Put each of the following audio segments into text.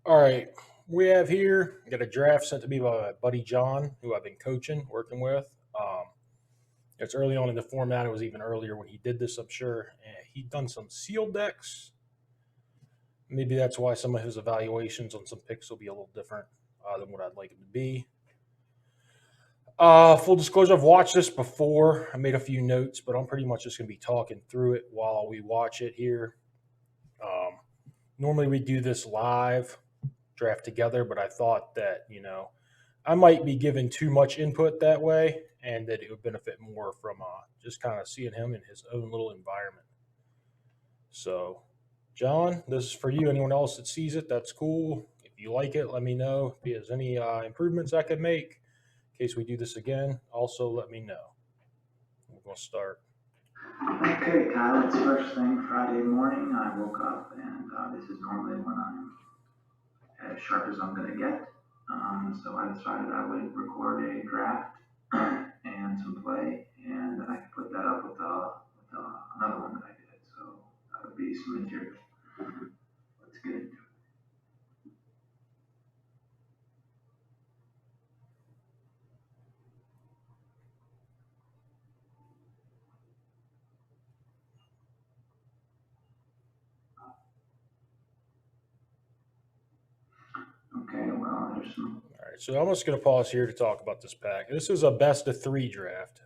All right, we have here got a draft sent to me by my buddy John, who I've been coaching, working with. It's early on in the format. It was even earlier when he did this, I'm sure. And he'd done some sealed decks. Maybe that's why some of his evaluations on some picks will be a little different than what I'd like them to be. Full disclosure, I've watched this before. I made a few notes, but I'm pretty much just going to be talking through it while we watch it here. Um, Normally, we do this live draft together, but I thought that, I might be given too much input that way and that it would benefit more from just kind of seeing him in his own little environment. So, John, this is for you. Anyone else that sees it, that's cool. If you like it, let me know. If there's any improvements I could make in case we do this again, also let me know. We're going to start. Okay, Kyle, it's first thing Friday morning. I woke up and this is normally when I'm as sharp as I'm going to get. So I decided I would record a draft and some play, and then I could put that up with another one that I did. So that would be some material. Let's get into it. Okay, well, there's some. All right, so I'm just going to pause here to talk about this pack. This is a best of three draft.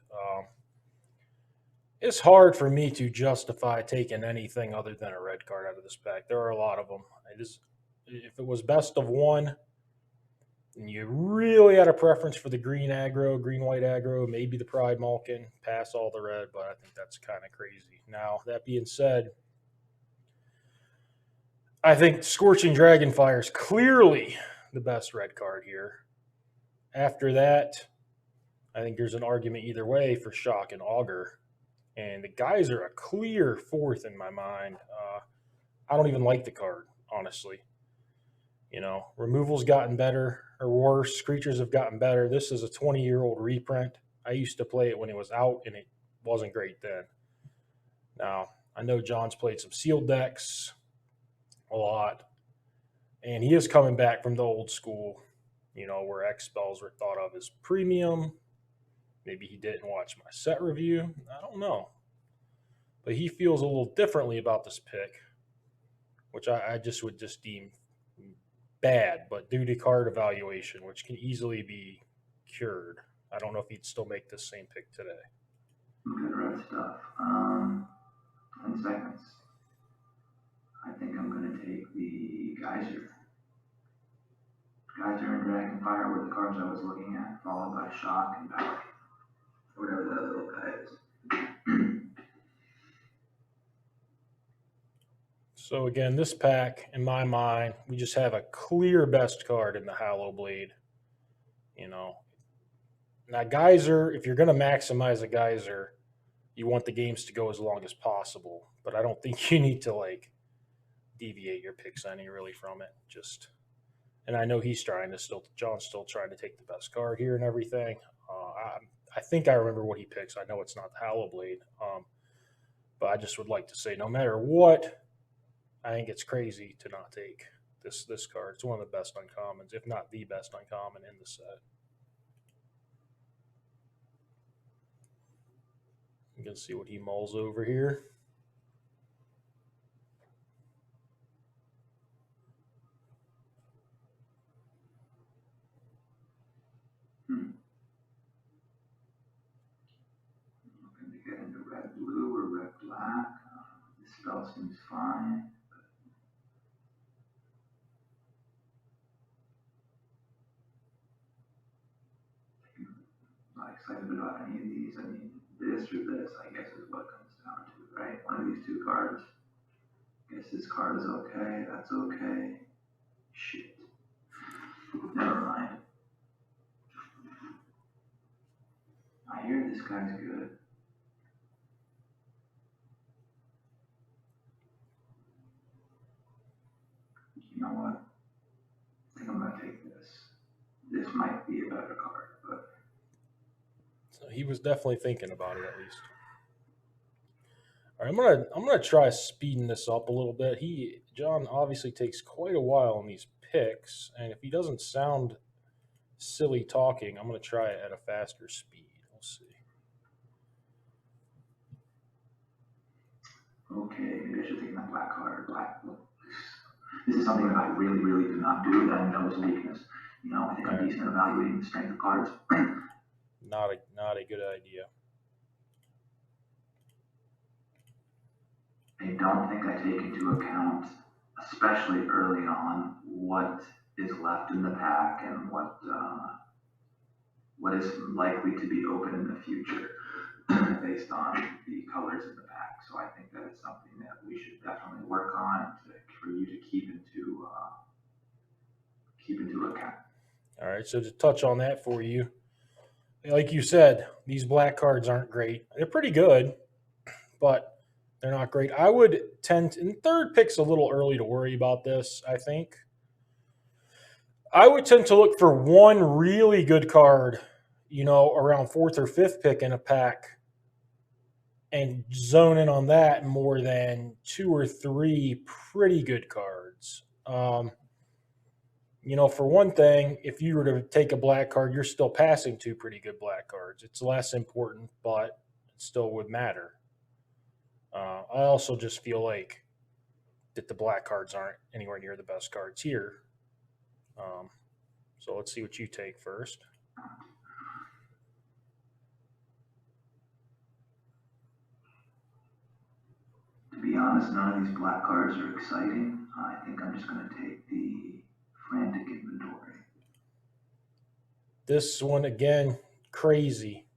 It's hard for me to justify taking anything other than a red card out of this pack. There are a lot of them. If it was best of one, and you really had a preference for the green aggro, green white aggro, maybe the Pride Malkin, pass all the red, but I think that's kind of crazy. Now, that being said, I think Scorching Dragonfire is clearly the best red card here. After that, I think there's an argument either way for Shock and Augur. And the guys are a clear fourth in my mind. I don't even like the card, honestly. Removal's gotten better or worse. Creatures have gotten better. This is a 20-year-old reprint. I used to play it when it was out, and it wasn't great then. Now, I know John's played some sealed decks a lot, and he is coming back from the old school, where X spells were thought of as premium. Maybe he didn't watch my set review. I don't know. But he feels a little differently about this pick, which I just would just deem bad, but due to card evaluation, which can easily be cured. I don't know if he'd still make the same pick today. Good red stuff. 10 seconds. I think I'm going to take the Geyser. Geyser and Dragonfire were the cards I was looking at, followed by Shock and Power. Whatever that little guy is. So again, this pack, in my mind, we just have a clear best card in the Hallow Blade. You know, now Geyser, if you're going to maximize a Geyser, you want the games to go as long as possible. But I don't think you need to deviate your picks any really from it. And I know he's trying to John's still trying to take the best card here and everything. I think I remember what he picks. I know it's not the Hallow Blade, but I just would like to say, no matter what, I think it's crazy to not take this card. It's one of the best uncommons, if not the best uncommon in the set. You can see what he mulls over here. Hmm. Looking to get into red blue or red black. This spell seems fine. I'm not excited about any of these. I mean, this or this, I guess, is what it comes down to, right? One of these two cards. I guess this card is okay. That's okay. Shit. Never mind. I hear this guy's good. You know what? I think I'm gonna take this. This might be a better card, but So he was definitely thinking about it at least. All right, I'm gonna try speeding this up a little bit. John obviously takes quite a while on these picks, and if he doesn't sound silly talking, I'm gonna try it at a faster speed. We'll see. Okay, maybe I should take my black card. This is something that I really, really do not do that I know is a weakness. You know, I think I'm decent at evaluating the strength of cards. Not a good idea. I don't think I take into account, especially early on, what is left in the pack and what is likely to be open in the future based on the colors in the pack. So I think that it's something that we should definitely work on for you to keep into account. All right, so to touch on that for you, like you said, these black cards aren't great. They're pretty good, but they're not great. I would tend to, and third pick's a little early to worry about this, I think. I would tend to look for one really good card, around fourth or fifth pick in a pack and zone in on that more than two or three pretty good cards. For one thing, if you were to take a black card, you're still passing two pretty good black cards. It's less important, but it still would matter. I also just feel like that the black cards aren't anywhere near the best cards here. So let's see what you take first. To be honest, none of these black cards are exciting. I think I'm just going to take the frantic inventory. This one, again, crazy.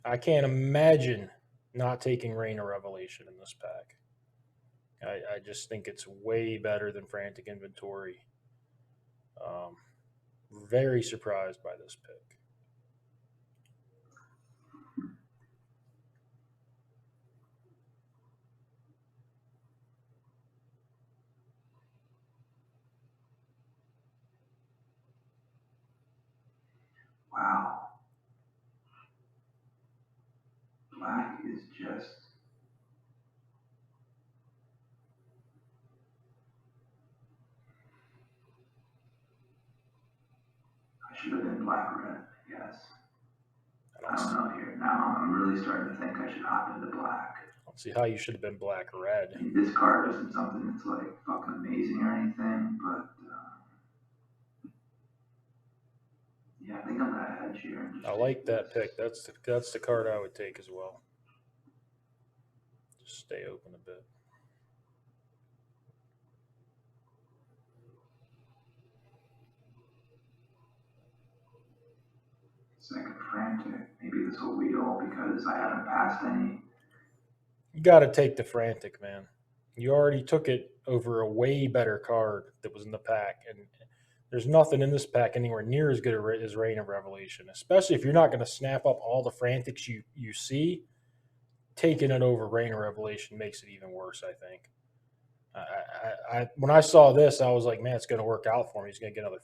I can't imagine not taking Rain of Revelation in this pack. I just think it's way better than Frantic Inventory. Very surprised by this pick. Wow. Black is just... I should have been black-red, I guess. I don't know here. Now I'm really starting to think I should hop into black. I don't see how you should have been black-red. I mean, this card isn't something that's like fucking amazing or anything, but yeah, I think I'm gonna hedge here. I like that pick. That's the card I would take as well. Just stay open a bit. Second frantic. Maybe this will wheel because I haven't passed any. You got to take the frantic, man. You already took it over a way better card that was in the pack, and there's nothing in this pack anywhere near as good as Reign of Revelation. Especially if you're not going to snap up all the frantics you see, taking it over Reign of Revelation makes it even worse. I think. I when I saw this, I was like, man, it's going to work out for me. He's going to get another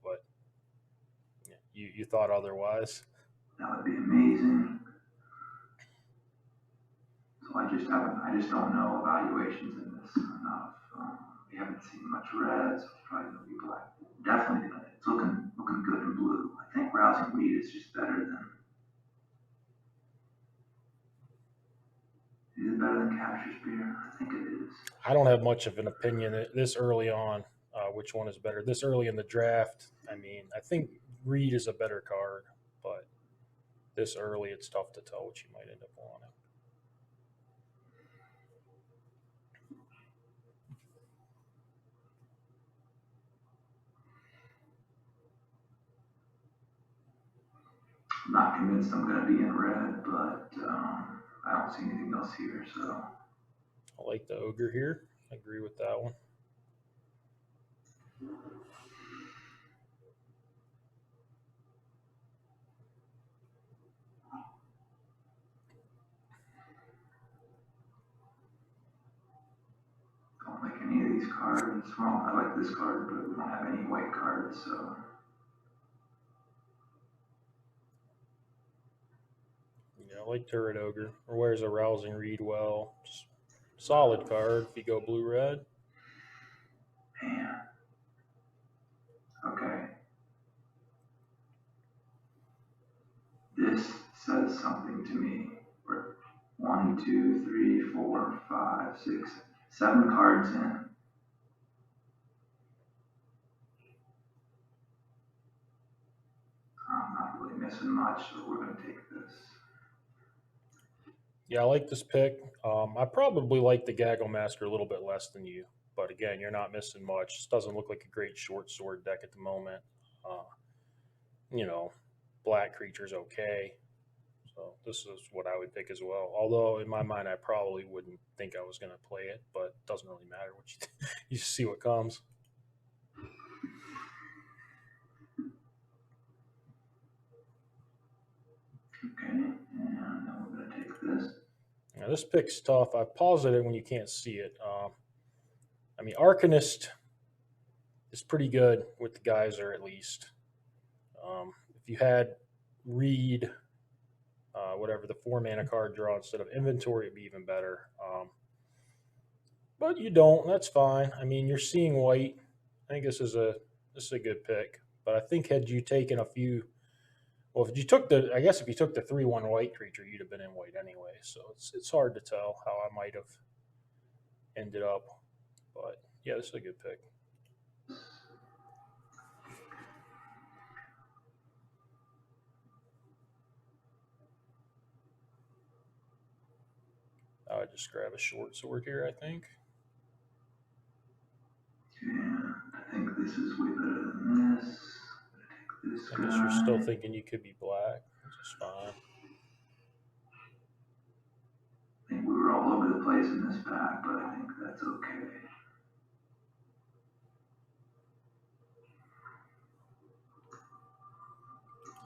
but you thought otherwise. That would be amazing. So I just don't know evaluations in this enough. We haven't seen much red, so it's probably gonna be black. Definitely gonna. It's looking good in blue. I think Rousing Weed is just better than. Is it better than Capture Spear? I think it is. I don't have much of an opinion this early on. Which one is better? This early in the draft, I mean, I think Reed is a better card, but this early, it's tough to tell what you might end up wanting. I'm not convinced I'm going to be in red, but I don't see anything else here, so. I like the Ogre here. I agree with that one. Don't like any of these cards. Well, I like this card, but we don't have any white cards, so. like Turret Ogre. Or wears a Rousing Reed well. Just solid card if you go blue-red. Man. Okay. This says something to me. We're 1, 2, 3, 4, 5, 6, 7 cards in. I'm not really missing much, so we're going to take this. Yeah, I like this pick. I probably like the Gaggle Master a little bit less than you, but again, you're not missing much. This doesn't look like a great short sword deck at the moment. Uh, you know, black creature's okay. So this is what I would pick as well. Although in my mind, I probably wouldn't think I was going to play it, but it doesn't really matter what you see what comes. Okay, and then we're going to take this. Now this pick's tough. I paused it when you can't see it. I mean, Arcanist is pretty good with the Geyser at least. If you had Reed, whatever the 4 mana card draw instead of Inventory, it'd be even better. But you don't. That's fine. I mean, you're seeing white. I think this is a good pick. But I think had you taken a few, well, if you took the, I guess if you took the 3/1 white creature, you'd have been in white anyway. So it's hard to tell how I might have ended up. But yeah, this is a good pick. I would just grab a short sword here, I think. And I think this is way better than this. I'm going to take this I guess guy. you're still thinking you could be black, which is fine. I think we were all over the place in this pack, but I think that's okay.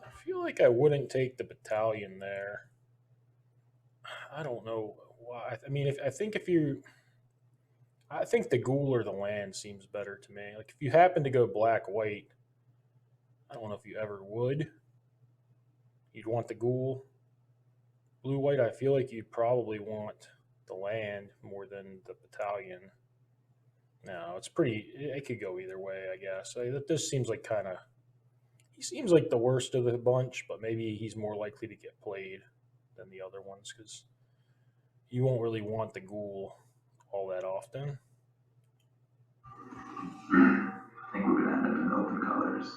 I feel like I wouldn't take the battalion there. I don't know why. I mean, I think the ghoul or the land seems better to me. Like if you happen to go black white, I don't know if you ever would. You'd want the ghoul. Blue white, I feel like you'd probably want the land more than the battalion. No, it's pretty. It could go either way, I guess. This seems like kind of. He seems like the worst of the bunch, but maybe he's more likely to get played than the other ones because you won't really want the ghoul all that often. I think we're going to end up in open colors.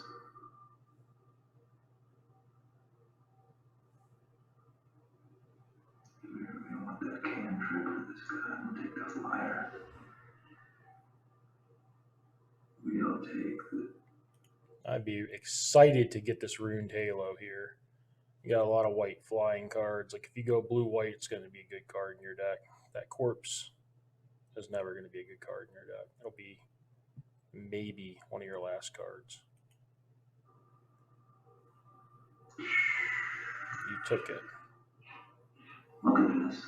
We're going to want that cantrip for this guy. We'll take the flyer. We'll take the. I'd be excited to get this Ruined Halo here. You got a lot of white flying cards. Like if you go blue white, it's going to be a good card in your deck. That corpse is never going to be a good card in your deck. It'll be maybe one of your last cards. You took it. Look at this.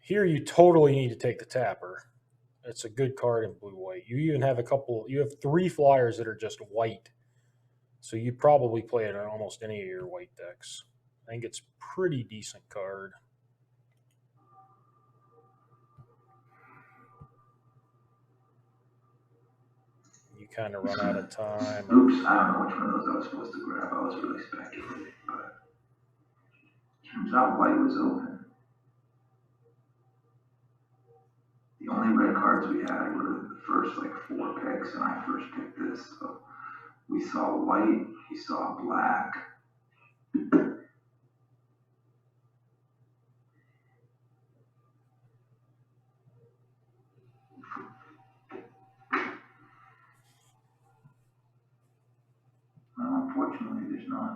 Here you totally need to take the Tapper. It's a good card in blue white. You even have you have 3 flyers that are just white. So you probably play it in almost any of your white decks. I think it's pretty decent card. You kind of run out of time. Oops, I don't know which one of those I was supposed to grab. I was really speculating, but turns out white was open. The only red cards we had were the first 4 picks, and I first picked this. So we saw white, we saw black. Well, unfortunately, there's not.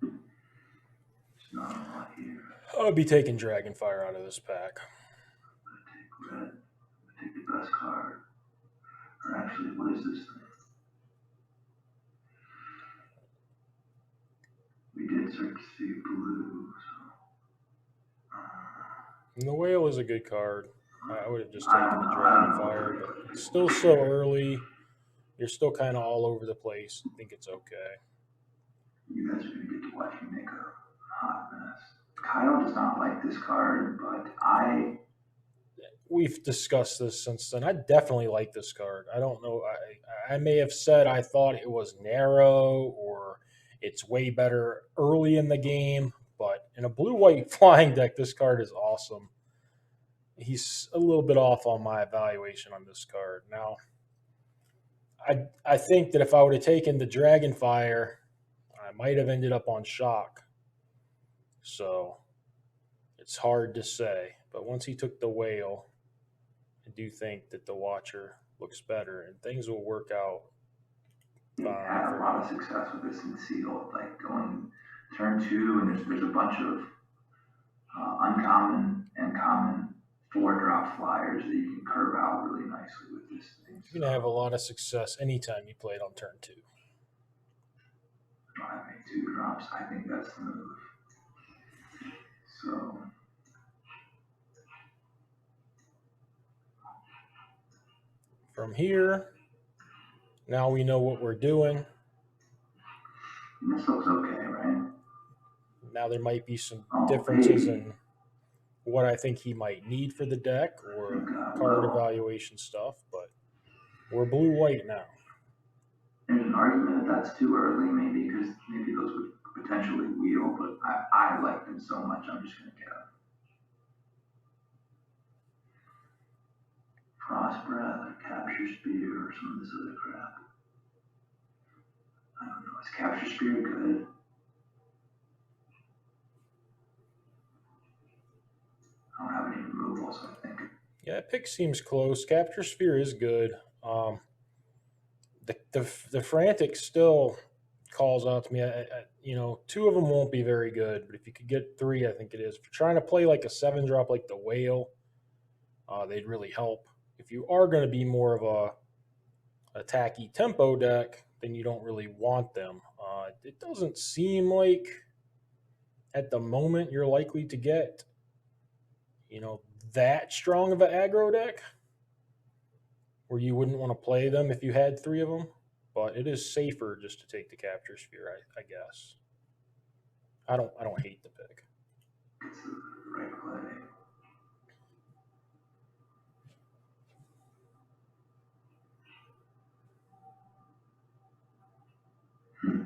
There's not a lot here. I would be taking Dragonfire out of this pack. I'm gonna take red. I'm gonna take the best card. Or actually, what is this thing? We did start to see blue, so. And the Whale is a good card. I would have just I taken don't the know. I don't Dragon know what Fire, they're but expecting it's me still to so say. early. You're still kind of all over the place. I think it's okay. You guys are going to get to watch me make a hot mess. Kyle does not like this card, but We've discussed this since then. I definitely like this card. I don't know. I may have said I thought it was narrow or it's way better early in the game, but in a blue white flying deck, this card is awesome. He's a little bit off on my evaluation on this card. Now, I think that if I would have taken the Dragonfire, I might have ended up on Shock. So it's hard to say. But once he took the Whale, I do think that the Watcher looks better and things will work out fine had a for lot of him. success with this in sealed, like going turn two, and there's a bunch of uncommon and common 4-drop flyers that you can curve out really nicely with this thing. You're So going to have a lot of success anytime you play it on turn two. I make 2 drops. I think that's the move. So From here, now we know what we're doing. this looks okay, right? Now there might be some Oh, differences baby. in what I think he might need for the deck I or think I card will. evaluation stuff, but we're blue white now. There's an argument that that's too early, maybe, because maybe those would potentially wheel, but I like them so much, I'm just going to get them. Frost Breath or Capture Spear or some of this other crap. I don't know. Is Capture Spear good? I don't have any removals, I think. Yeah, pick seems close. Capture Sphere is good. Um, the Frantic still calls out to me. Two of them won't be very good, but if you could get three, I think it is. If you're trying to play like a 7-drop like the Whale, they'd really help. If you are going to be more of a tacky tempo deck, then you don't really want them. It doesn't seem like at the moment you're likely to get, you know, that strong of an aggro deck where you wouldn't want to play them if you had three of them. But it is safer just to take the Capture Sphere, I guess. I don't hate the pick. It's the right play. Hmm.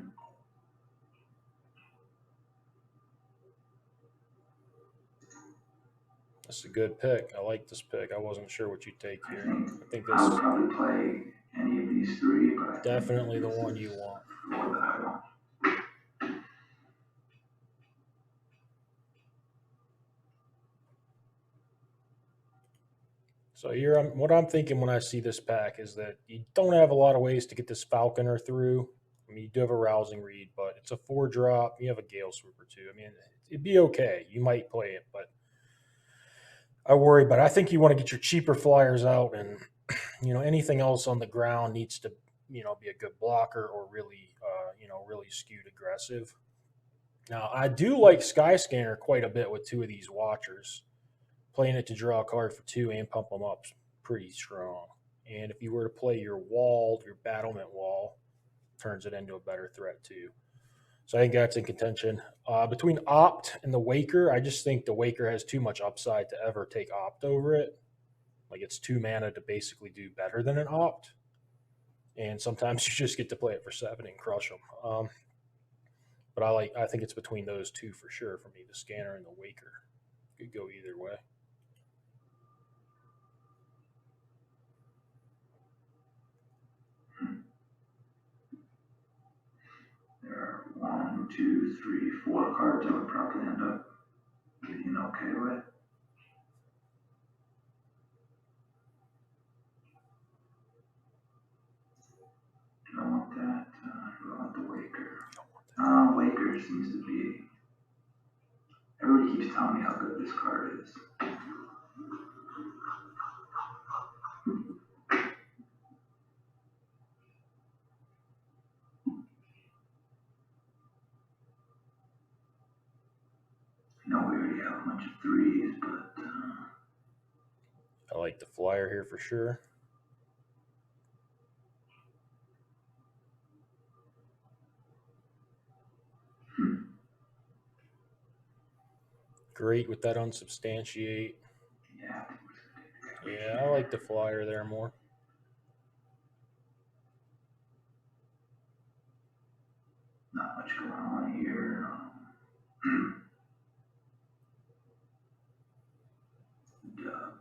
This is a good pick. I like this pick. I wasn't sure what you'd take I here. think I think I this would is probably play any of these three, but I think that definitely the this one is you want. the one that I want. So here, what I'm thinking when I see this pack is that you don't have a lot of ways to get this Falconer through. I mean, you do have a Rousing Reed, but it's a 4-drop. You have a Gale Sweeper too. I mean, it'd be okay. You might play it, but I worry. But I think you want to get your cheaper flyers out, and anything else on the ground needs to be a good blocker or really really skewed aggressive. Now I do like Skyscanner quite a bit with two of these Watchers. Playing it to draw a card for two and pump them up is pretty strong. And if you were to play your battlement wall, turns it into a better threat too. So I think that's in contention. Between Opt and the Waker, I just think the Waker has too much upside to ever take Opt over it. Like it's 2 mana to basically do better than an Opt. And sometimes you just get to play it for 7 and crush them. But I think it's between those two for sure for me, the Scanner and the Waker. Could go either way. There are 1, 2, 3, 4 cards I would probably end up being okay with. Do I want that? Do I want the Waker? Waker seems to be. Everybody keeps telling me how good this card is. I know we already have a bunch of threes, but I like the flyer here for sure. Great with that unsubstantiate. Yeah, I like the flyer there more. Not much going on here. Dub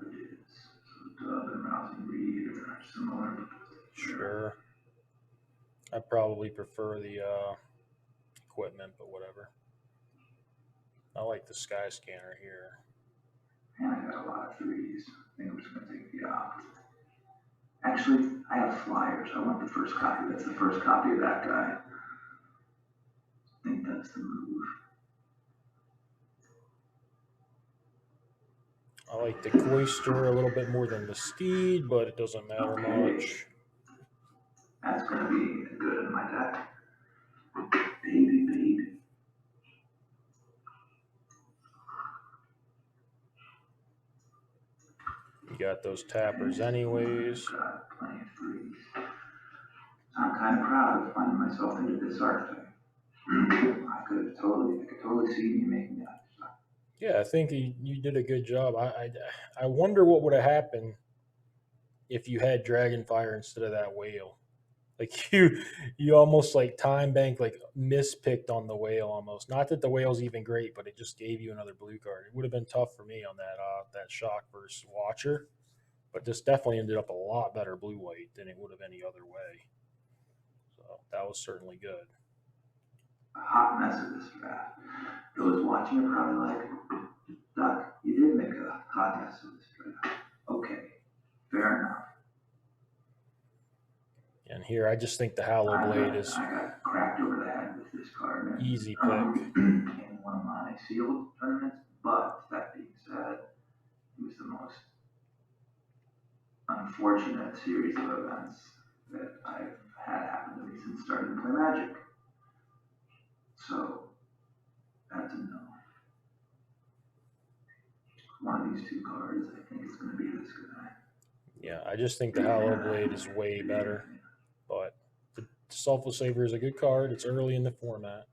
it is. So dub and rousing read are similar. Sure. I probably prefer the equipment, but whatever. I like the sky scanner here. And I got a lot of threes. I think I'm just going to take the opt. Actually, I have flyers. I want the first copy. That's the first copy of that guy. I think that's the move. I like the Cloister a little bit more than the Steed, but it doesn't matter much. That's going to be good in my deck. Baby, baby. You got those tappers anyways. Got plenty of threes. I'm kind of proud of finding myself into this archetype. I could totally see you making that. Yeah, I think you did a good job. I wonder what would have happened if you had Dragonfire instead of that whale. Like you almost like time bank like mispicked on the whale almost. Not that the whale's even great, but it just gave you another blue card. It would have been tough for me on that shock versus Watcher, but this definitely ended up a lot better blue white than it would have any other way. So that was certainly good. A hot mess of this draft. Those watching are probably like, Duck, you did make a hot mess of this draft. Okay, fair enough. And here, I just think the Hallow Blade is. I got cracked over the head with this card. And, easy pick. In one of my sealed tournaments, but that being said, it was the most unfortunate series of events that I've had happen to me since starting to play Magic. So, that's a no. One of these two cards, I think it's going to be this guy. Yeah, I just think the Hallow Blade is way better. But the Selfless Saver is a good card. It's early in the format.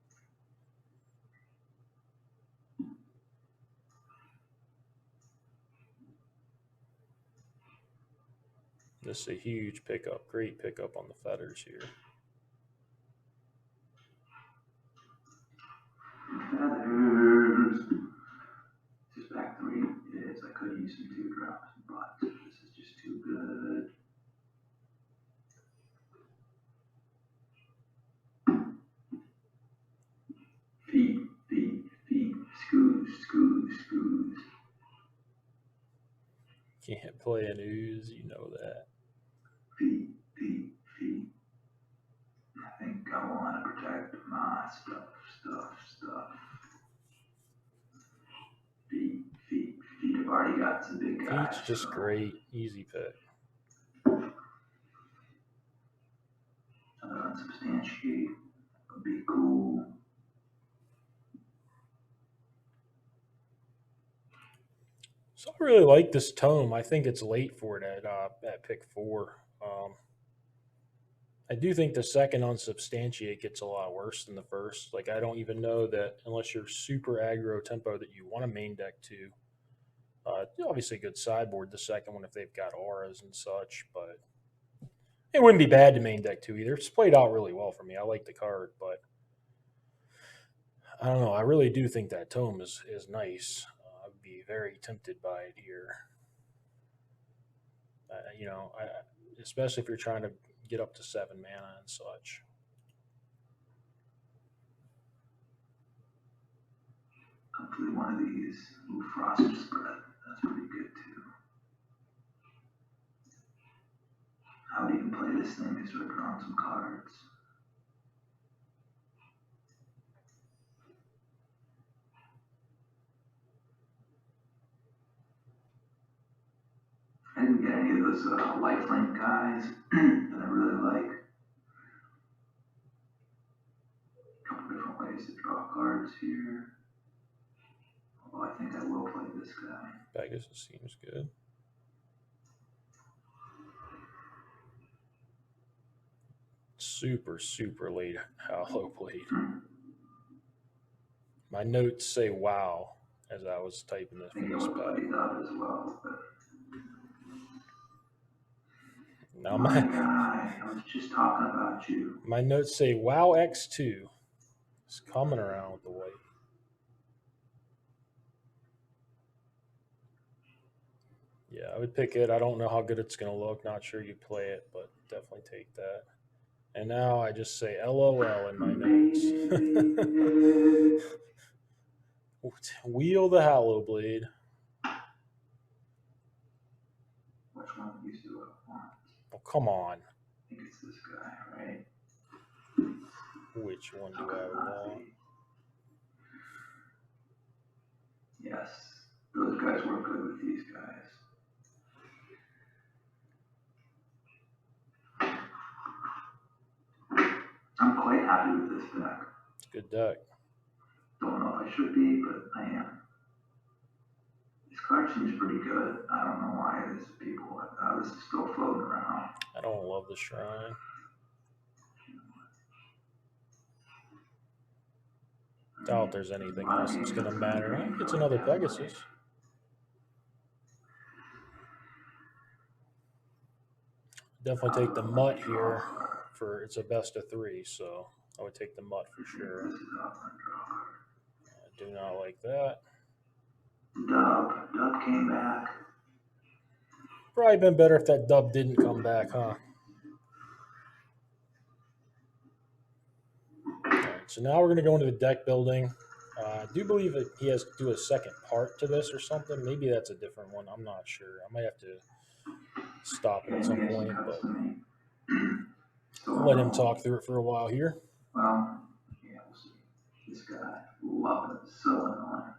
This is a huge pickup. Great pickup on the feathers here. Feathers. This is back three. It is. I could use some 2-drops, but this is just too good. Feet. Scoos. Can't play an ooze, you know that. Feet. I think I want to protect my stuff. Feet. I've already got some big guys. Feet's just great. Easy pick. Another unsubstantiate would be cool. So I really like this tome. I think it's late for it at pick 4. I do think the second unsubstantiate gets a lot worse than the first. Like I don't even know that unless you're super aggro tempo that you want to main deck to. Obviously, a good sideboard. The second one if they've got auras and such, but it wouldn't be bad to main deck too either. It's played out really well for me. I like the card, but I don't know. I really do think that tome is nice. I'd be very tempted by it here. Especially if you're trying to get up to 7 mana and such. Hopefully one of these. Ooh, Froster Spread. That's pretty good too. I would even play this thing to start drawing some cards. I didn't get any of those lifelink guys that I really like. A couple different ways to draw cards here. Although I think I will play this guy. Pegasus seems good. Super, super late hollow blade. My notes say wow as I was typing this I think for it this would pack. play up as well, but Now my guy, I was just talking about you. my notes say wow X2. It's coming around with the white. Yeah, I would pick it. I don't know how good it's going to look. Not sure you play it, but definitely take that. And now I just say LOL in my notes. Wheel the Hollow Blade. Which one of these do I want? Oh, come on. I think it's this guy, right? Which one do How could I it not want? be? Yes, those guys work good with these guys. I'm quite happy with this deck. It's a good deck. Don't know if I should be, but I am. This card seems pretty good. I don't know why this is still floating around. I don't love the Shrine. Doubt there's anything else that's going to matter. I think it's another Pegasus. Definitely take the Mutt here for it's a best of 3, so I would take the Mutt for sure. I do not like that. Dub came back. Probably been better if that Dub didn't come back, huh? All right, so now we're going to go into the deck building. I do believe that he has to do a second part to this or something. Maybe that's a different one. I'm not sure. I might have to stop it at some point, but I'll let him talk through it for a while here. Well, yeah, we'll see. This guy, love it. So annoying.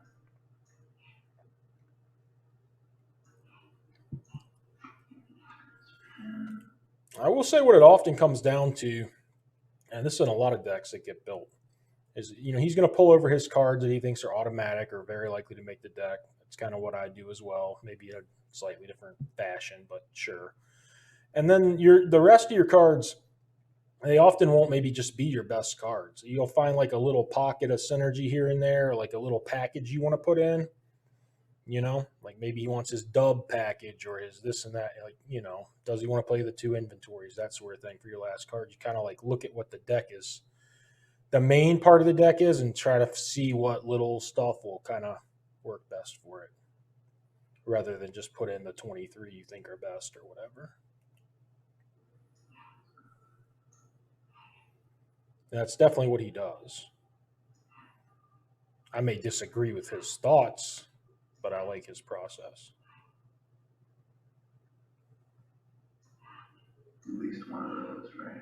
I will say what it often comes down to, and this is in a lot of decks that get built, is he's going to pull over his cards that he thinks are automatic or very likely to make the deck. That's kind of what I do as well, maybe in a slightly different fashion, but sure. And then the rest of your cards, they often won't maybe just be your best cards. You'll find like a little pocket of synergy here and there, or like a little package you want to put in. Like maybe he wants his dub package or his this and that. Like, does he want to play the 2 inventories, that sort of thing for your last card? You kind of like look at what the deck is, the main part of the deck is, and try to see what little stuff will kind of work best for it, rather than just put in the 23 you think are best or whatever. That's definitely what he does. I may disagree with his thoughts, but I like his process. At least one of those, right?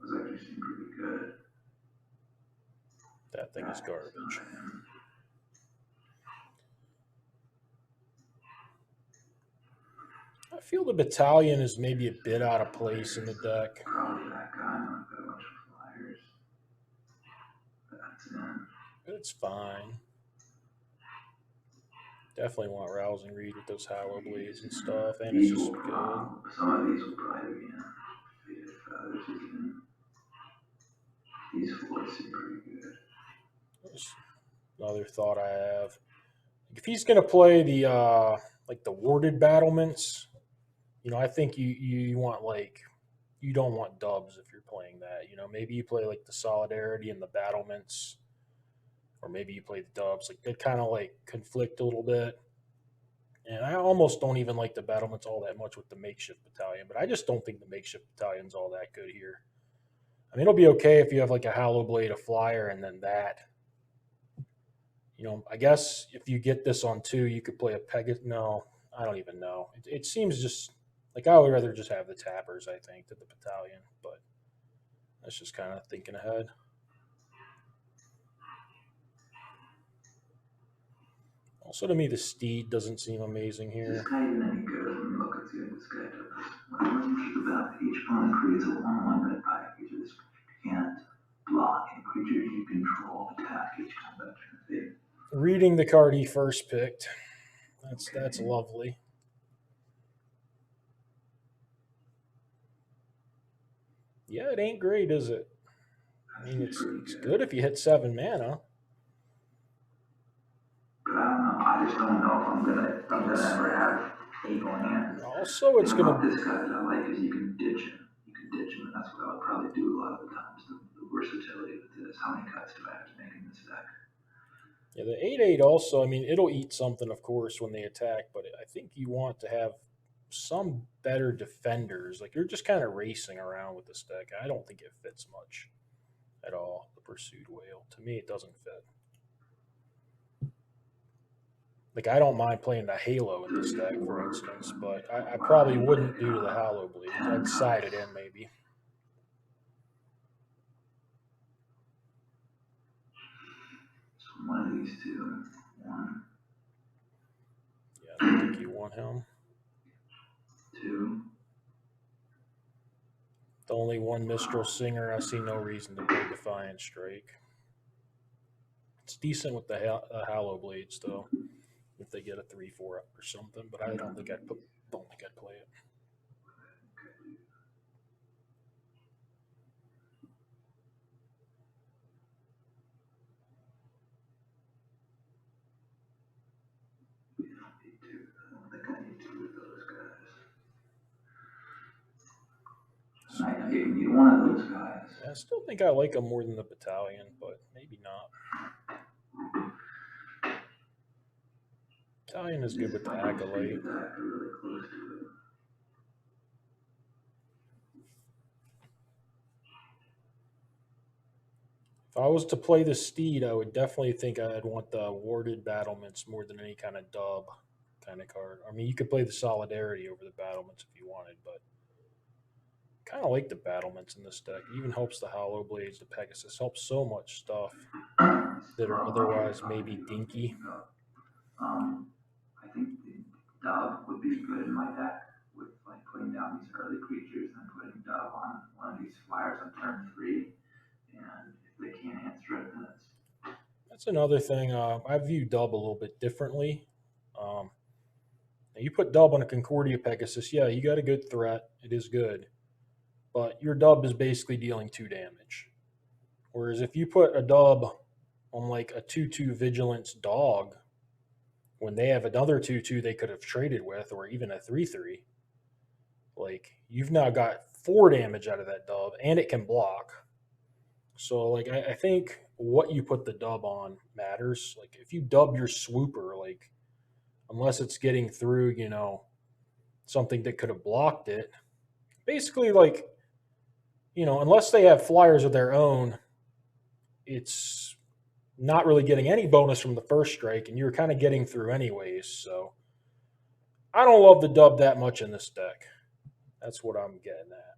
Those actually seem pretty good. That thing is garbage. I feel the battalion is maybe a bit out of place in the deck. Probably that guy. I've got a bunch of flyers. That's in. It's fine. Definitely want Rousing Reed with those Hollow Blades and stuff, and it's just good. Some of these will probably be in. Faded Feathers is in. These 4 seem pretty good. There's another thought I have. If he's going to play the like the warded battlements, I think you want you don't want dubs if you're playing that. Maybe you play like the Solidarity and the battlements, or maybe you play the dubs. Like they kind of like conflict a little bit. And I almost don't even like the battlements all that much with the makeshift battalion, but I just don't think the makeshift battalion's all that good here. I mean, it'll be okay if you have like a Hollow Blade, a flyer, and then that. I guess if you get this on 2, you could play a Pegasus. No, I don't even know. It seems just like I would rather just have the tappers, I think, than the battalion, but that's just kind of thinking ahead. Also, to me, the Steed doesn't seem amazing here. Is this guy even any good? Let me look and see what this guy does. When you keep the back, each opponent creates a 1/1 red pie. Creatures can't block, and creatures you control attack each combat turn. Reading the card he first picked. That's lovely. Yeah, it ain't great, is it? I That mean, seems pretty it's good. good if you hit 7 mana. But I don't know. I just don't know if I'm gonna It's ever have 8 land. also Thing it's gonna about this guy that I like is you can ditch him. You can ditch him, and that's what I would probably do a lot of the times. The versatility with this. How many cuts do I have to make in this deck? yeah, the 8/8 also. I mean, it'll eat something, of course, when they attack, but I think you want to have some better defenders. Like you're just kind of racing around with this deck. I don't think it fits much at all. The Pursued Whale to me, it doesn't fit. Like I don't mind playing the Halo in this Three, deck, for four, instance, 20, but I 25. I probably need wouldn't like do to the Hollow Blades. 10 I'd side cuts. it in maybe. So one of these two. One, Yeah, I don't think you want him. two. The only one Mistral Singer, I see no reason to play Defiant Strike. It's decent with the Hollow Blades though, if they get a 3/4 up or something. But I don't think I'd play it. We don't need two. I don't think I need two of those guys. So, I think need one of those guys. yeah, I still think I like them more than the Battalion, but maybe not. Battalion is good This with the might just be Acolyte. the deck really close to it. If I was to play the Steed, I would definitely think I'd want the Warded Battlements more than any kind of dub kind of card. I mean, you could play the Solidarity over the Battlements if you wanted, but kind of like the Battlements in this deck. It even helps the Hollow Blades, the Pegasus, helps so much stuff that are Well, okay, otherwise so I can maybe do a dinky. thing up. I think the dove would be good in my deck with like putting down these early creatures and putting dove on one of these flyers on turn 3. And if they can't answer it, then it's That's another thing. I view dub a little bit differently. Um, you put dub on a Concordia Pegasus, yeah, you got a good threat. It is good, but your dub is basically dealing 2 damage. Whereas if you put a dub on like a 2/2 Vigilance Dog, when they have another 2/2 they could have traded with, or even a 3/3, like you've now got 4 damage out of that dub, and it can block. So like I think what you put the dub on matters. Like if you dub your swooper, like unless it's getting through, something that could have blocked it. Basically, like, unless they have flyers of their own, it's not really getting any bonus from the first strike, and you're kind of getting through anyways. So I don't love the dub that much in this deck. That's what I'm getting at.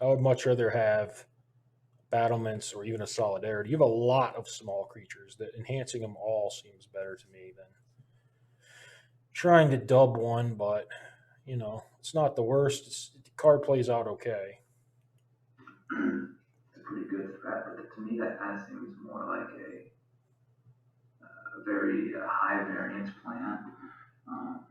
I would much rather have battlements or even a solidarity. You have a lot of small creatures that enhancing them all seems better to me than trying to dub one, but it's not the worst. The card plays out okay. a pretty good threat. But to me, that kind of seems more like a very high variance plan. Um,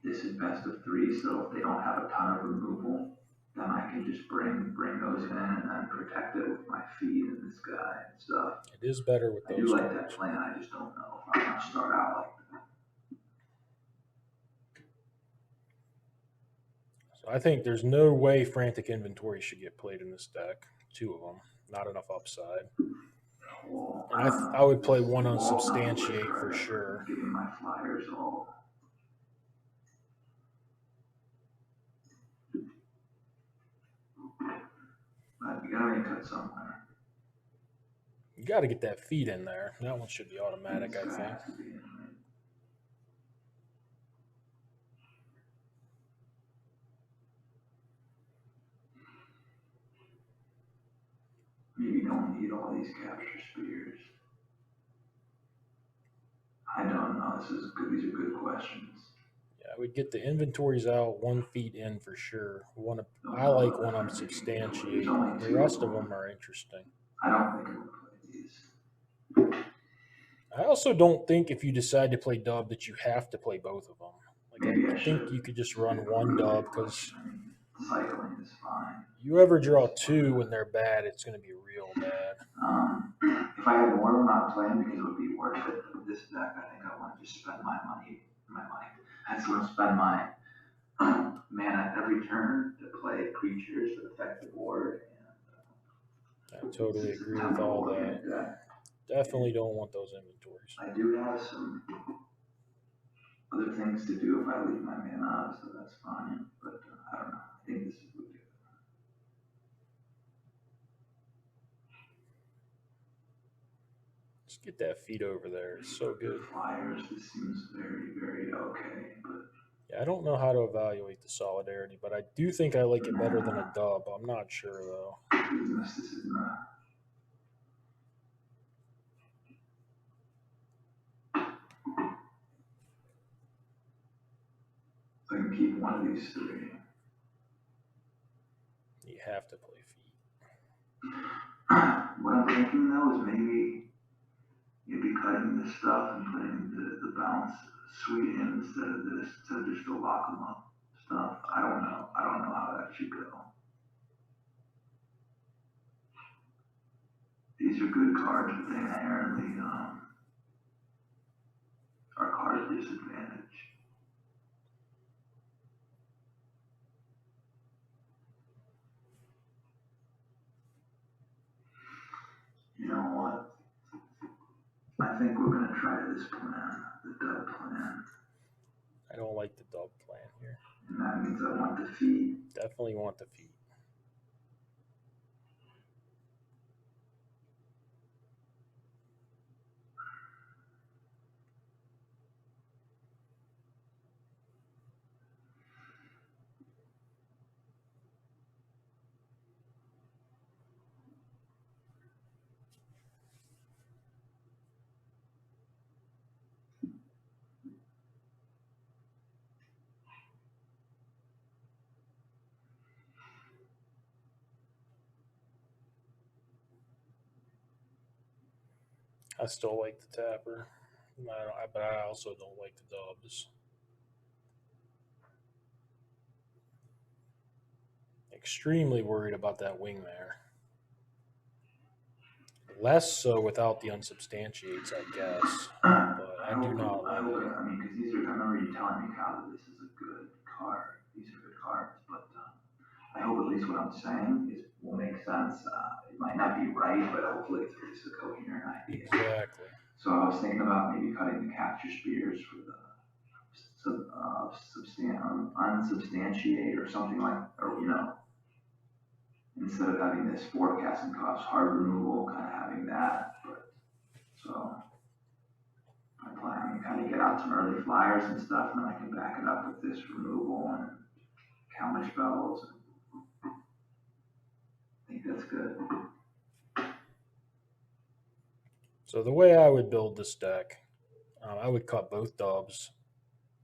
this is best of 3, so if they don't have a ton of removal, then I can just bring those in and then protect it with my feet and this guy and stuff. It is better with I do those like that cards. plan. I just don't know if I'm gonna start out like that. So I think there's no way Frantic Inventory should get played in this deck. 2 of them, not enough upside. Well, And I don't I know. would This play one wall's not the worst Unsubstantiate for card ever. sure. It's giving my flyers all. But you gotta make cut somewhere. You got to get that feed in there. That one should be And automatic, this I guy think. has to be in, right? Maybe don't need all these capture spears. I don't know. This is good. These are good questions. Yeah, I would get the inventories out, 1 feed in for sure. Don't I know like about one the frantic inventory. There's Unsubstantiate. only The 2 of rest of them. them are interesting. I don't think I'm gonna play these. I also don't think if you decide to play dub that you have to play both of them. Like Maybe I I think should. you could just It's a run one really dub good question. because I mean, cycling is fine. You ever draw two when they're bad, it's going to be real bad. If I had more of them, I'd play them because it would be worth it. But with this deck, I think I want to just spend my money. I just want to spend my mana every turn to play creatures that affect the board. I totally agree with all that. Definitely don't want those inventories. I do have some other things to do if I leave my mana out, so that's fine. But I don't know. I think this is good. Just get that feed over there. It's so good. Flyers, this seems very, very okay. But yeah, I don't know how to evaluate the solidarity, but I do think I like it better than a dub. I'm not sure though. Goodness, this is not. So I can keep one of these three. You have to play feet. What I'm thinking though is maybe cutting this stuff and putting the bounce suite in instead of this, instead of just the lock 'em up stuff. I don't know. I don't know how that should go. These are good cards, but they inherently are card disadvantage. You know what? I think we're gonna try this plan, the dub plan. I don't like the dub plan here. And that means I want the feet. Definitely want the feet. I still like the tapper, but I also don't like the dubs. Extremely worried about that wing there. Less so without the unsubstantiates, I guess. But I do not love it. I mean, because these are, I remember you telling me, Kyle, that this is a good card. These are good cards, but I hope at least what I'm saying will make sense. It might not be right, but hopefully it's at least a coherent idea. Exactly. So I was thinking about maybe cutting the capture spears for the unsubstantiate or something like, or instead of having this forecasting cost hard removal, kind of having that. But so I'm planning to kind of get out some early flyers and stuff, and then I can back it up with this removal and counter spells. I think that's good. So the way I would build this deck, I would cut both dubs.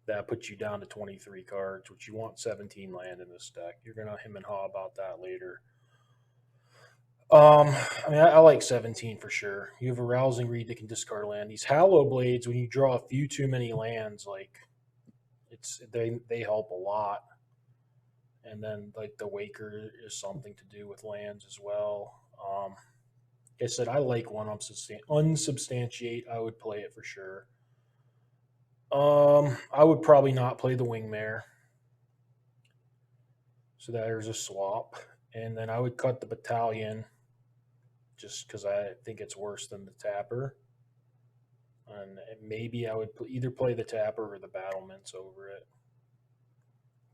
That puts you down to 23 cards, which you want 17 land in this deck. You're gonna him and haw about that later. I mean, I like 17 for sure. You have a rousing read that can discard land. These Hallow Blades, when you draw a few too many lands, like they help a lot. And then like the Waker is something to do with lands as well. Like I said, I like one unsubstantiate. I would play it for sure. I would probably not play the Wingmare. So there's a swap. And then I would cut the Battalion just because I think it's worse than the Tapper. And maybe I would either play the Tapper or the Battlements over it.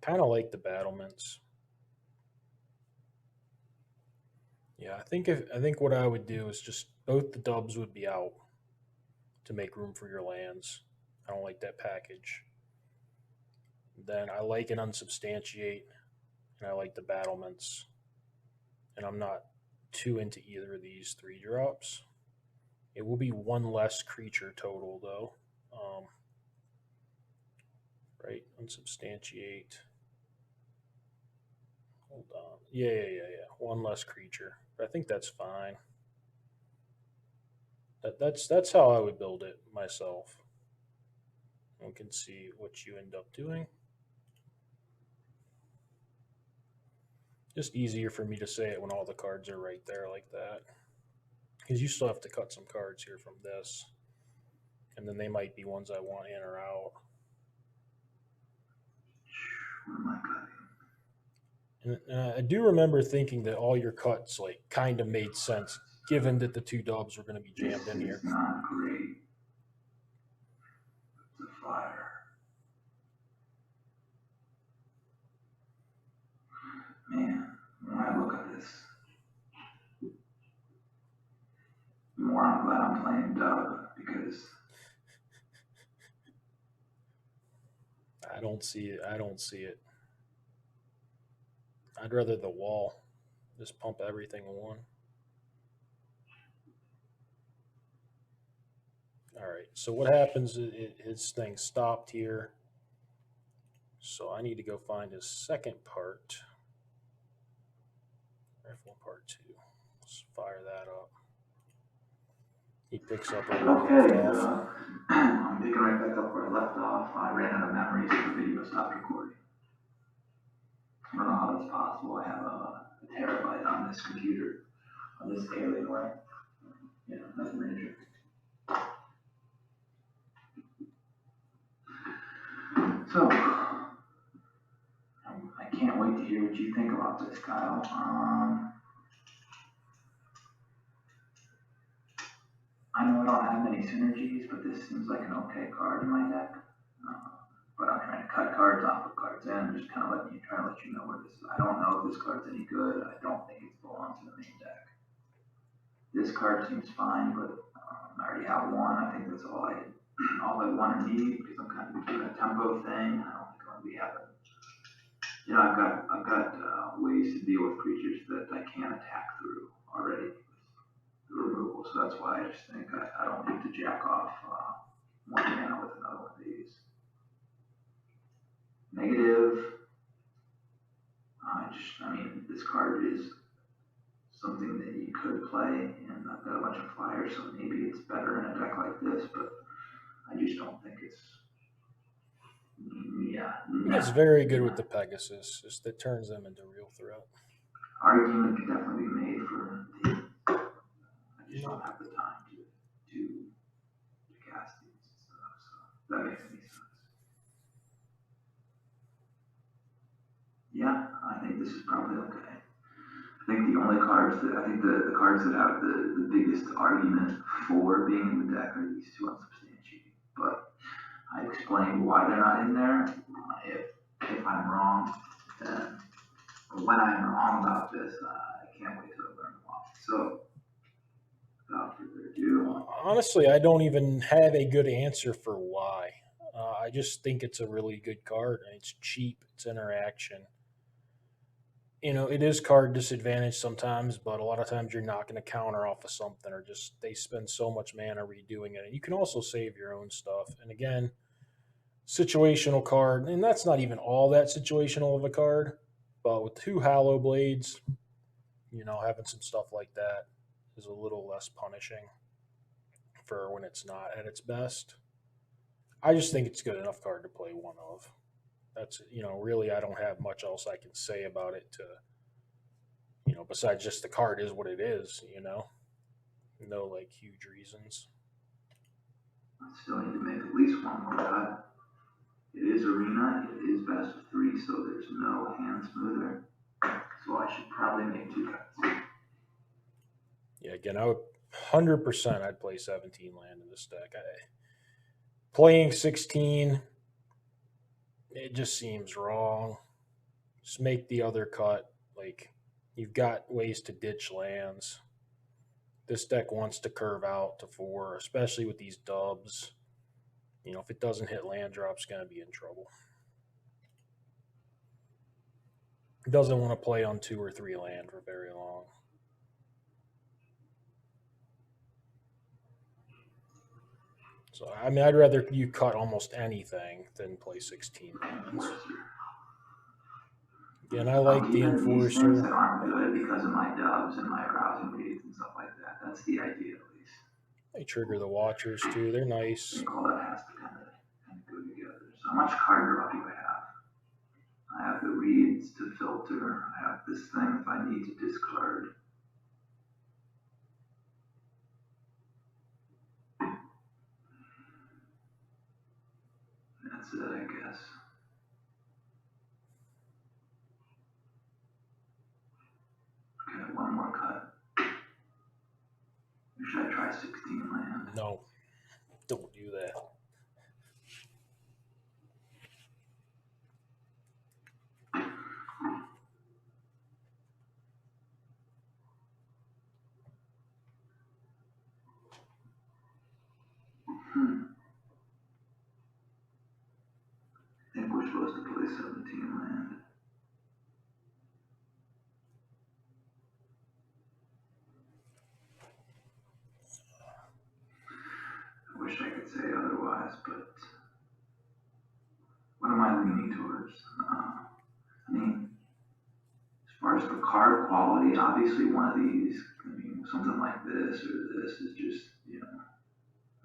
Kind of like the Battlements. Yeah, I think what I would do is just both the dubs would be out to make room for your lands. I don't like that package. Then I like an unsubstantiate, and I like the battlements. And I'm not too into either of these 3 drops. It will be one less creature total though. Right, unsubstantiate. Hold on. Yeah. One less creature. But I think that's fine. That's how I would build it myself. We can see what you end up doing. Just easier for me to say it when all the cards are right there like that. Because you still have to cut some cards here from this. And then they might be ones I want in or out. What am I cutting? And I do remember thinking that all your cuts like kind of made sense, given that the two dubs were going to be jammed in here. This is not great. It's a flyer. Man, when I look at this, the more I'm glad I'm playing dub because I don't see it. I don't see it. I'd rather the wall. Just pump everything in one. All right. So what happens? His thing stopped here. So I need to go find his second part. Rifle part 2. Let's fire that up. He picks up where we left off. I'm picking right back up where I left off. I ran out of memory, so the video stopped recording. I don't know how that's possible. I have a terabyte on this computer, on this Alienware. Yeah, nothing major. So, I can't wait to hear what you think about this, Kyle. I know I don't have many synergies, but this seems like an okay card in my deck. But I'm trying to cut cards off of cards in. I'm just kind of trying to let you know where this is. I don't know if this card's any good. I don't think it belongs in the main deck. This card seems fine, but I already have one. I think that's all I want to need because I'm kind of doing a tempo thing. I don't think I'm going to be having. You know, I've got ways to deal with creatures that I can't attack through already. Removal, so that's why I just think I don't need to jack off one mana with another one of these. Negative. I mean, this card is something that you could play, and I've got a bunch of flyers, so maybe it's better in a deck like this, but I just don't think it's. It's very good with the Pegasus. Just that turns them into real threat. Argument could definitely be made for the. I just don't have the time to cast these and stuff, so that makes any sense. Yeah, I think this is probably okay. I think the only cards that I think the cards that have the biggest argument for being in the deck are these two unsubstantiated. But I explained why they're not in there. If I'm wrong, then when I'm wrong about this, I can't wait to learn why. So without further ado, Honestly, I don't even have a good answer for why. I just think it's a really good card. It's cheap. It's interaction. It is card disadvantage sometimes, but a lot of times you're not going to counter off of something, or just they spend so much mana redoing it. And you can also save your own stuff. And again, situational card, and that's not even all that situational of a card, but with 2 Hollow Blades, having some stuff like that is a little less punishing for when it's not at its best. I just think it's a good enough card to play one of. That's really I don't have much else I can say about it to besides just the card is what it is, no like huge reasons. I still need to make at least one more cut. It is Arena, it is best of 3, so there's no hand smoother. So I should probably make 2 cuts. Yeah, again, I would 100% I'd play 17 land in this deck. Playing 16, it just seems wrong. Just make the other cut. Like, you've got ways to ditch lands. This deck wants to curve out to 4, especially with these dubs. If it doesn't hit land drop, it's going to be in trouble. It doesn't want to play on 2 or 3 land for very long. So, I mean, I'd rather you cut almost anything than play 16 lands. Again, I like the Enforcer. These things that aren't good because of my dubs and my browsing reads and stuff like that. That's the idea, at least. They trigger the Watchers, too. They're nice. I think all that has to kind of go together. So how much card draw do I have? I have the reads to filter. I have got this thing if I need to discard. That's it, I guess. Okay, one more cut. Or should I try 16 land? No, don't do that. I think we're supposed to play 17 land. I wish I could say otherwise, but what am I leaning towards? I mean, as far as the card quality, obviously one of these, I mean, something like this or this is just,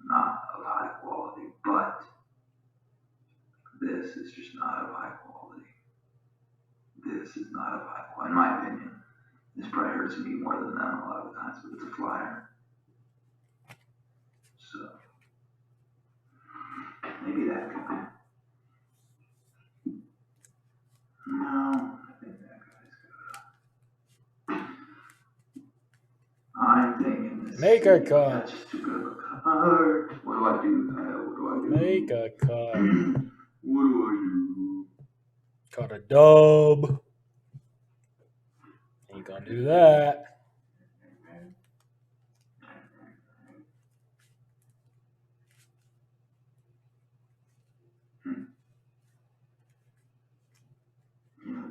not of high quality, but this is just not of high quality. This is not of high quality, in my opinion. This probably hurts me more than them a lot of the times, but it's a flyer. So, maybe that guy. No, I think that guy's got. I'm thinking this. Make a cut. That's just too good of a card. What do I do, Kyle? What do I do? Make a cut. What do I do? Cut a dub. Ain't gonna do that.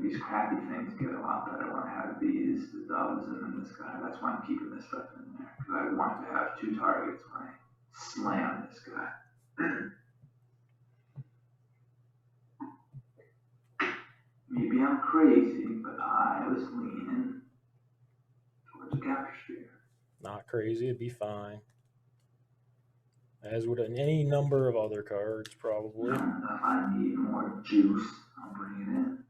These crappy things get a lot better when I have these, the dubs, and then this guy. That's why I'm keeping this stuff in there. Because I want to have two targets when I slam this guy. Maybe I'm crazy, but I was leaning towards a capture sphere. Not crazy, it'd be fine. As would any number of other cards, probably. If I need more juice, I'll bring it in.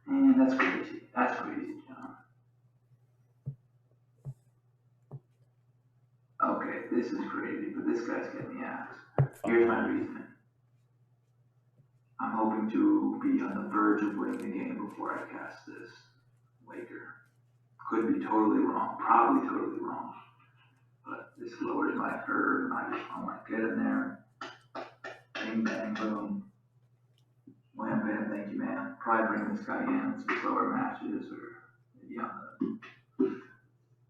And that's crazy. That's crazy, John. Okay, this is crazy, but this guy's getting the axe. Here's my reasoning. I'm hoping to be on the verge of winning the game before I cast this Waker. Could be totally wrong, probably totally wrong. But this lowers my curve, and I just want to get in there. Bang, bang, boom. Wham, bam, thank you, man. Probably bring this guy in some slower matches, or maybe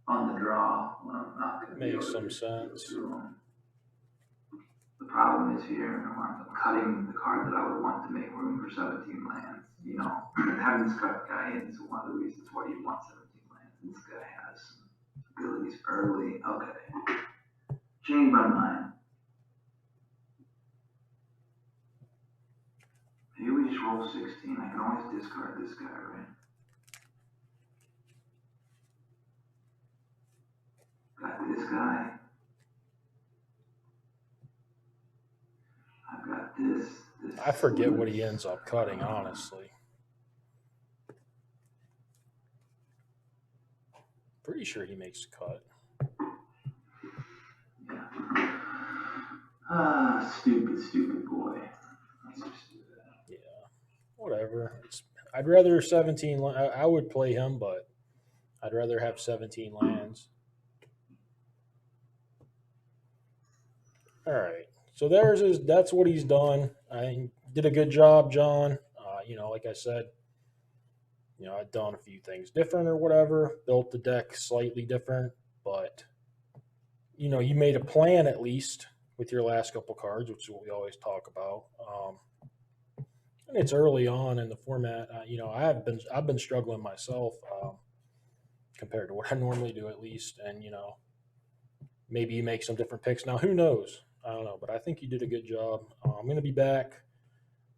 on the draw when I'm not going to be able Makes to some just sense. go through them. The problem is here, I'm cutting the card that I would want to make room for 17 lands. Having this cut guy in is one of the reasons why you want 17 lands. This guy has some abilities early. Okay. Change my mind. Maybe we just roll 16. I can always discard this guy, right? Got this guy. I've got this. I forget what he ends up cutting, honestly. Pretty sure he makes a cut. Yeah. Stupid boy. Let's just do that. Yeah, whatever. I'd rather 17. I would play him, but I'd rather have 17 lands. All right. So that's what he's done. I did a good job, John. Like I said, I've done a few things different or whatever, built the deck slightly different, but you made a plan at least with your last couple cards, which is what we always talk about. And it's early on in the format. I've been struggling myself compared to what I normally do at least, and maybe you make some different picks now. Who knows? I don't know, but I think you did a good job. I'm going to be back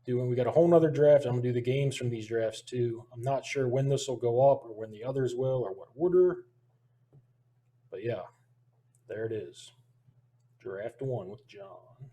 we got a whole nother draft. I'm going to do the games from these drafts too. I'm not sure when this will go up or when the others will or what order. But yeah, there it is. Draft 1 with John.